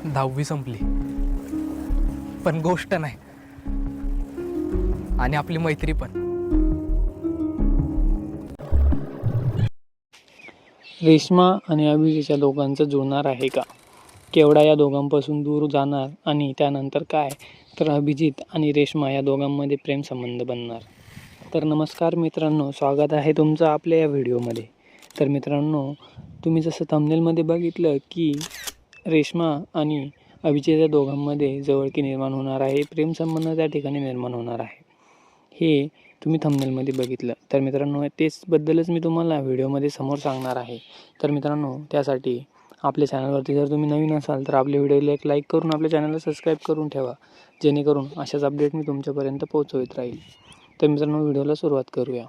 10वी संपली, पण गोष्ट नाही आणि आपली मैत्री पण. रेश्मा आणि अभिजीतच्या दोघांचं जुळणार आहे का? केवढा या दोघांपासून दूर जाणार आणि त्यानंतर काय? तर अभिजित आणि रेश्मा या दोघांमध्ये प्रेमसंबंध बनणार. तर नमस्कार मित्रांनो, स्वागत आहे तुमचं आपल्या या व्हिडिओमध्ये. तर मित्रांनो, तुम्ही जसं थंबनेलमध्ये बघितलं की रेश्मा आणि अभिजित या दोघांमध्ये जवळकी निर्माण होणार आहे, प्रेमसंबंध त्या ठिकाणी निर्माण होणार आहे, हे तुम्ही थंबनेलमध्ये बघितलं. तर मित्रांनो, तेचबद्दलच मी तुम्हाला व्हिडिओमध्ये समोर सांगणार आहे. तर मित्रांनो, त्यासाठी आपल्या चॅनलवरती जर तुम्ही नवीन असाल तर आपल्या व्हिडिओला एक लाईक करून आपल्या चॅनलला सबस्क्राईब करून ठेवा, जेणेकरून अशाच अपडेट मी तुमच्यापर्यंत पोहोचवत राहील. तर मित्रांनो, व्हिडिओला सुरुवात करूया.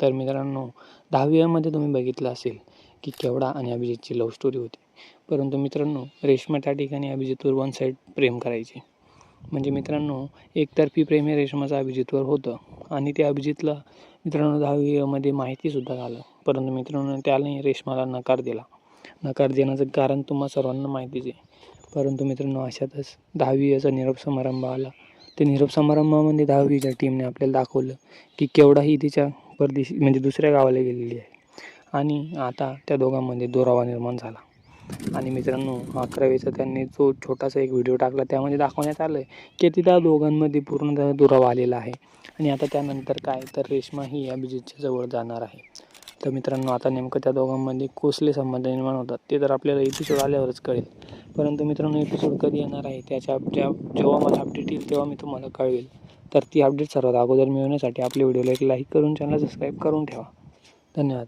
तर मित्रांनो, 10वीमध्ये तुम्ही बघितलं असेल की केवढा आणि अभिजितची लव्ह स्टोरी होती. परंतु मित्रांनो, रेश्मा त्या ठिकाणी अभिजितवर वन साईड प्रेम करायची. म्हणजे मित्रांनो, एकतर्फी प्रेम हे रेश्माचं अभिजितवर होतं आणि ते अभिजितला मित्रांनो 10वीमध्ये माहितीसुद्धा झालं. परंतु मित्रांनो, त्याने रेश्माला नकार दिला. नकार देण्याचं कारण तुम्हा सर्वांना माहितीच आहे. परंतु मित्रांनो, अशातच 10वीचा निरोप समारंभ आला. त्या निरोप समारंभामध्ये 10वीच्या टीमने आपल्याला दाखवलं की केवढाही तिच्या परदेशी म्हणजे दुसऱ्या गावाला गेलेली आहे आणि आता त्या दोघांमध्ये दुरावा निर्माण झाला. आणि मित्रांनो, 11वीचा त्यांनी जो छोटासा एक व्हिडिओ टाकला, त्यामध्ये दाखवण्यात आलं की त्या दोघांमध्ये पूर्णतः दुरावा आलेला आहे. आणि आता त्यानंतर काय, तर रेश्मा ही अभिजितच्या जवळ जाणार आहे. तर मित्रांनो, आता नेमकं त्या दोघांमध्ये कसले संबंध निर्माण होतात ते तर आपल्याला एपिसोड आल्यावरच कळेल. परंतु मित्रांनो, एपिसोड कधी येणार आहे जेव्हा मला अपडेट येईल तेव्हा मी तुम्हाला कळवेल. तर ती अपडेट सर्वात अगोदर मिळवण्यासाठी आपल्या व्हिडिओला एक लाईक करून चॅनल सबस्क्राईब करून ठेवा. धन्यवाद.